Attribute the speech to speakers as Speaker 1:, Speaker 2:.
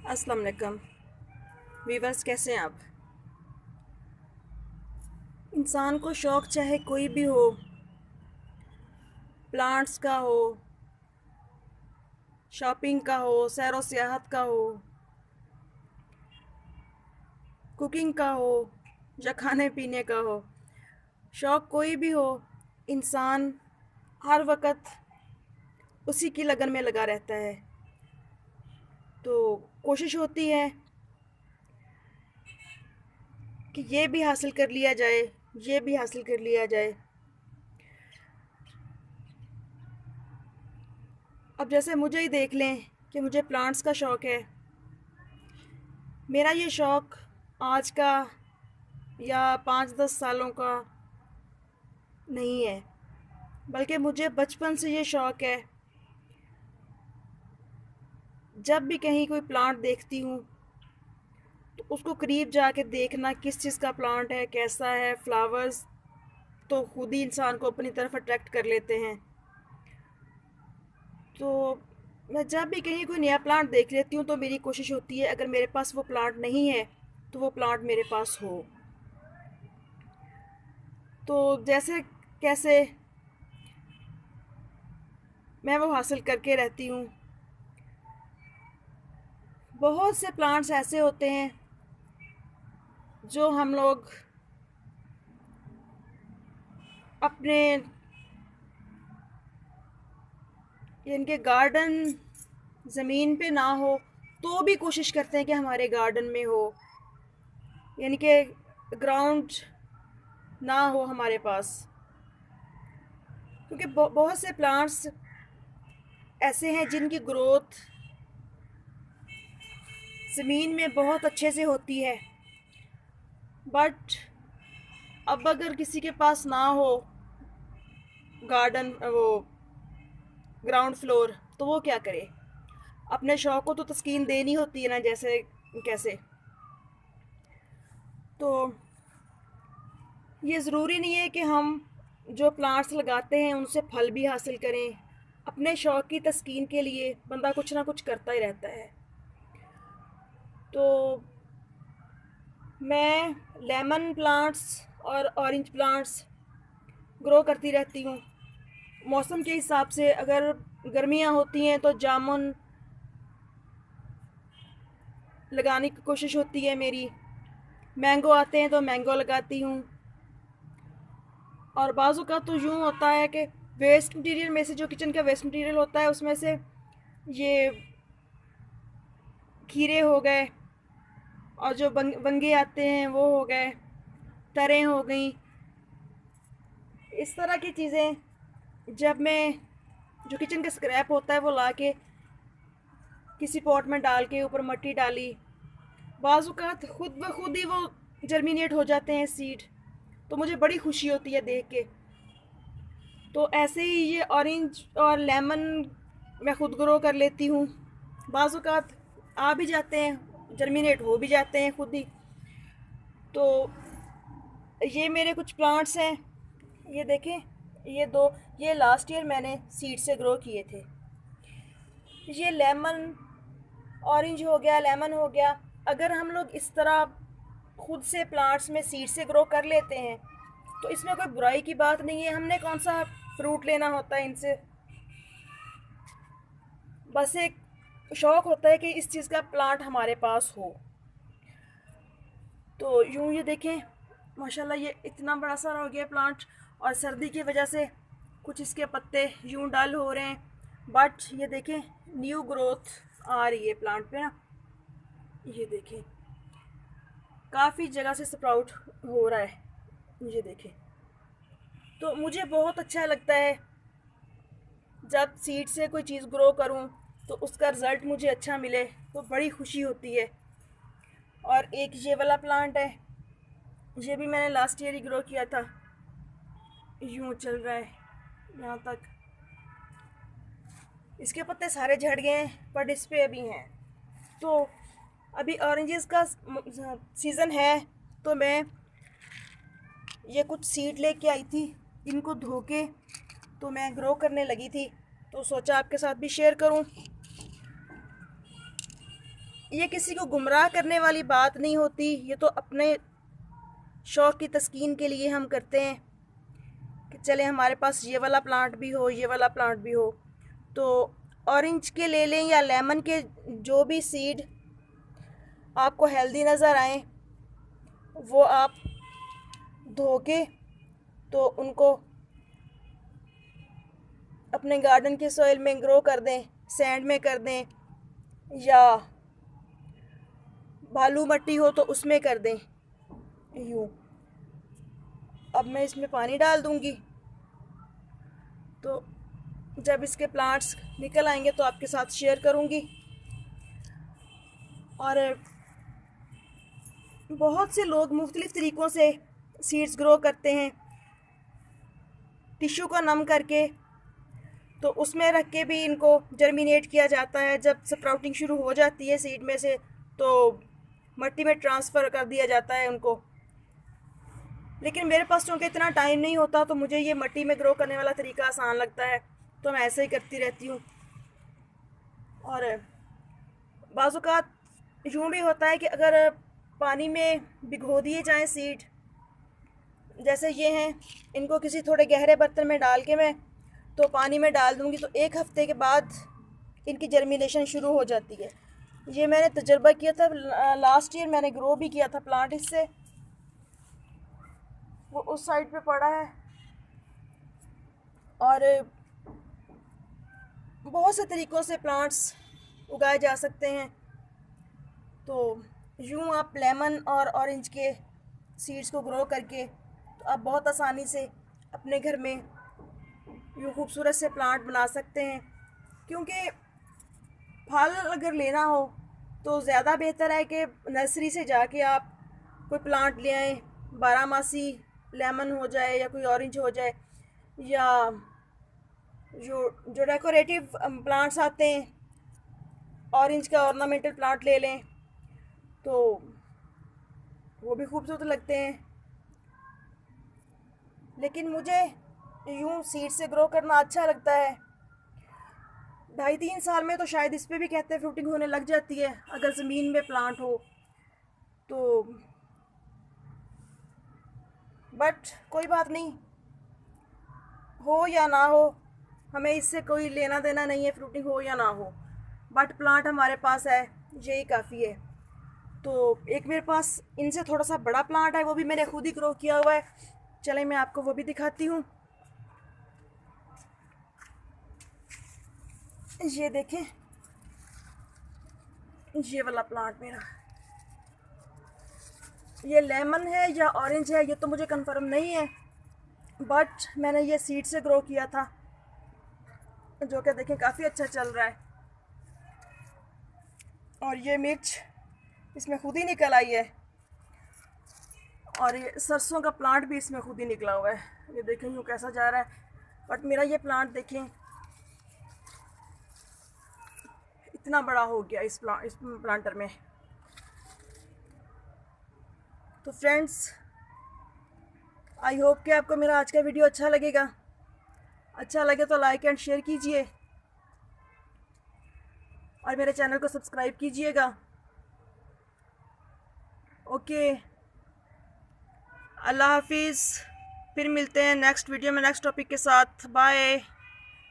Speaker 1: अस्सलाम वालेकुम वीवर्स, कैसे हैं आप। इंसान को शौक़ चाहे कोई भी हो, प्लांट्स का हो, शॉपिंग का हो, सैर व सियाहत का हो, कुकिंग का हो या खाने पीने का हो, शौक़ कोई भी हो, इंसान हर वक्त उसी की लगन में लगा रहता है। तो कोशिश होती है कि ये भी हासिल कर लिया जाए, ये भी हासिल कर लिया जाए। अब जैसे मुझे ही देख लें कि मुझे प्लांट्स का शौक़ है। मेरा ये शौक़ आज का या 5-10 सालों का नहीं है, बल्कि मुझे बचपन से ये शौक़ है। जब भी कहीं कोई प्लांट देखती हूँ तो उसको करीब जाके देखना, किस चीज़ का प्लांट है, कैसा है, फ्लावर्स तो खुद ही इंसान को अपनी तरफ अट्रैक्ट कर लेते हैं। तो मैं जब भी कहीं कोई नया प्लांट देख लेती हूँ तो मेरी कोशिश होती है, अगर मेरे पास वो प्लांट नहीं है तो वो प्लांट मेरे पास हो। तो जैसे कैसे मैं वो हासिल करके रहती हूँ। बहुत से प्लांट्स ऐसे होते हैं जो हम लोग अपने इनके गार्डन ज़मीन पे ना हो तो भी कोशिश करते हैं कि हमारे गार्डन में हो, यानी कि ग्राउंड ना हो हमारे पास। क्योंकि बहुत से प्लांट्स ऐसे हैं जिनकी ग्रोथ ज़मीन में बहुत अच्छे से होती है, बट अब अगर किसी के पास ना हो गार्डन, वो ग्राउंड फ्लोर, तो वो क्या करे। अपने शौक़ को तो तस्कीन देनी होती है ना, जैसे कैसे। तो ये ज़रूरी नहीं है कि हम जो प्लांट्स लगाते हैं उनसे फल भी हासिल करें। अपने शौक़ की तस्कीन के लिए बंदा कुछ ना कुछ करता ही रहता है। तो मैं लेमन प्लांट्स और ऑरेंज प्लांट्स ग्रो करती रहती हूँ। मौसम के हिसाब से अगर गर्मियाँ होती हैं तो जामुन लगाने की कोशिश होती है मेरी। मैंगो आते हैं तो मैंगो लगाती हूँ। और बाज़ू का तो यूँ होता है कि वेस्ट मटेरियल में से, जो किचन का वेस्ट मटेरियल होता है, उसमें से ये खीरे हो गए और जो बंगे आते हैं वो हो गए, तरें हो गई। इस तरह की चीज़ें जब मैं, जो किचन का स्क्रैप होता है वो ला के किसी पॉट में डाल के ऊपर मिट्टी डाली, बाज़ात खुद ब खुद ही वो जर्मिनेट हो जाते हैं सीड। तो मुझे बड़ी खुशी होती है देख के। तो ऐसे ही ये ऑरेंज और लेमन मैं ख़ुद ग्रो कर लेती हूँ। बाज़ात आ भी जाते हैं, जर्मिनेट हो भी जाते हैं खुद ही। तो ये मेरे कुछ प्लांट्स हैं, ये देखें, ये दो, ये लास्ट ईयर मैंने सीड से ग्रो किए थे। ये लेमन ऑरेंज हो गया, लेमन हो गया। अगर हम लोग इस तरह खुद से प्लांट्स में सीड से ग्रो कर लेते हैं तो इसमें कोई बुराई की बात नहीं है। हमने कौन सा फ्रूट लेना होता है इनसे, बस एक शौक़ होता है कि इस चीज़ का प्लांट हमारे पास हो। तो यूँ ये देखें, माशाल्लाह ये इतना बड़ा सारा हो गया प्लांट। और सर्दी की वजह से कुछ इसके पत्ते यूँ डल हो रहे हैं, बट ये देखें न्यू ग्रोथ आ रही है प्लांट पे ना। ये देखें काफ़ी जगह से स्प्राउट हो रहा है, ये देखें। तो मुझे बहुत अच्छा लगता है जब सीड से कोई चीज़ ग्रो करूं तो उसका रिज़ल्ट मुझे अच्छा मिले, तो बड़ी खुशी होती है। और एक ये वाला प्लांट है, ये भी मैंने लास्ट ईयर ही ग्रो किया था। यूँ चल रहा है यहाँ तक। इसके पत्ते सारे झड़ गए हैं बट इस पे अभी हैं। तो अभी ऑरेंजेस का सीज़न है, तो मैं ये कुछ सीड लेके आई थी, इनको धो के तो मैं ग्रो करने लगी थी। तो सोचा आपके साथ भी शेयर करूं। ये किसी को गुमराह करने वाली बात नहीं होती, ये तो अपने शौक़ की तस्कीन के लिए हम करते हैं कि चले हमारे पास ये वाला प्लांट भी हो, ये वाला प्लांट भी हो। तो ऑरेंज के ले लें या लेमन के, जो भी सीड आपको हेल्दी नज़र आए वो आप धो के तो उनको अपने गार्डन के सॉइल में ग्रो कर दें, सैंड में कर दें या बालू मट्टी हो तो उसमें कर दें। यूँ अब मैं इसमें पानी डाल दूँगी, तो जब इसके प्लांट्स निकल आएंगे तो आपके साथ शेयर करूँगी। और बहुत से लोग मुख्तलिफ़ तरीक़ों से सीड्स ग्रो करते हैं, टिश्यू को नम करके, तो उसमें रख के भी इनको जर्मिनेट किया जाता है। जब स्प्राउटिंग शुरू हो जाती है सीड में से तो मट्टी में ट्रांसफ़र कर दिया जाता है उनको। लेकिन मेरे पास चूँकि इतना टाइम नहीं होता तो मुझे ये मट्टी में ग्रो करने वाला तरीका आसान लगता है, तो मैं ऐसे ही करती रहती हूँ। और बाज़ औक़ात यूँ भी होता है कि अगर पानी में भिगो दिए जाएँ सीड, जैसे ये हैं, इनको किसी थोड़े गहरे बर्तन में डाल के मैं तो पानी में डाल दूँगी तो 1 हफ़्ते के बाद इनकी जर्मिनेशन शुरू हो जाती है। ये मैंने तजुर्बा किया था, लास्ट ईयर मैंने ग्रो भी किया था प्लांट इससे। वो उस साइड पे पड़ा है। और बहुत से तरीक़ों से प्लांट्स उगाए जा सकते हैं। तो यूँ आप लेमन और ऑरेंज के सीड्स को ग्रो करके तो आप बहुत आसानी से अपने घर में यूँ खूबसूरत से प्लांट बना सकते हैं। क्योंकि फल अगर लेना हो तो ज़्यादा बेहतर है कि नर्सरी से जाके आप कोई प्लांट ले आएँ, बारहमासी लेमन हो जाए या कोई ऑरेंज हो जाए, या जो डेकोरेटिव प्लांट्स आते हैं, ऑरेंज का ऑर्नामेंटल प्लांट ले लें तो वो भी खूबसूरत लगते हैं। लेकिन मुझे यूँ सीड से ग्रो करना अच्छा लगता है। 2.5-3 साल में तो शायद इस पे भी कहते हैं फ्रूटिंग होने लग जाती है अगर ज़मीन में प्लांट हो तो। बट कोई बात नहीं, हो या ना हो, हमें इससे कोई लेना देना नहीं है, फ्रूटिंग हो या ना हो। बट प्लांट हमारे पास है, यही काफ़ी है। तो एक मेरे पास इनसे थोड़ा सा बड़ा प्लांट है, वो भी मैंने खुद ही ग्रो किया हुआ है। चलें मैं आपको वो भी दिखाती हूँ। ये देखें, ये वाला प्लांट मेरा, ये लेमन है या ऑरेंज है ये तो मुझे कंफर्म नहीं है, बट मैंने ये सीड से ग्रो किया था, जो कि देखें काफ़ी अच्छा चल रहा है। और ये मिर्च इसमें खुद ही निकल आई है, और ये सरसों का प्लांट भी इसमें खुद ही निकला हुआ है। ये देखें यूँ कैसा जा रहा है। बट मेरा ये प्लांट देखें इतना बड़ा हो गया इस प्लांटर में। तो फ्रेंड्स, आई होप कि आपको मेरा आज का वीडियो अच्छा लगेगा। अच्छा लगे तो लाइक एंड शेयर कीजिए और मेरे चैनल को सब्सक्राइब कीजिएगा। ओके, अल्लाह हाफिज़। फिर मिलते हैं नेक्स्ट वीडियो में नेक्स्ट टॉपिक के साथ। बाय।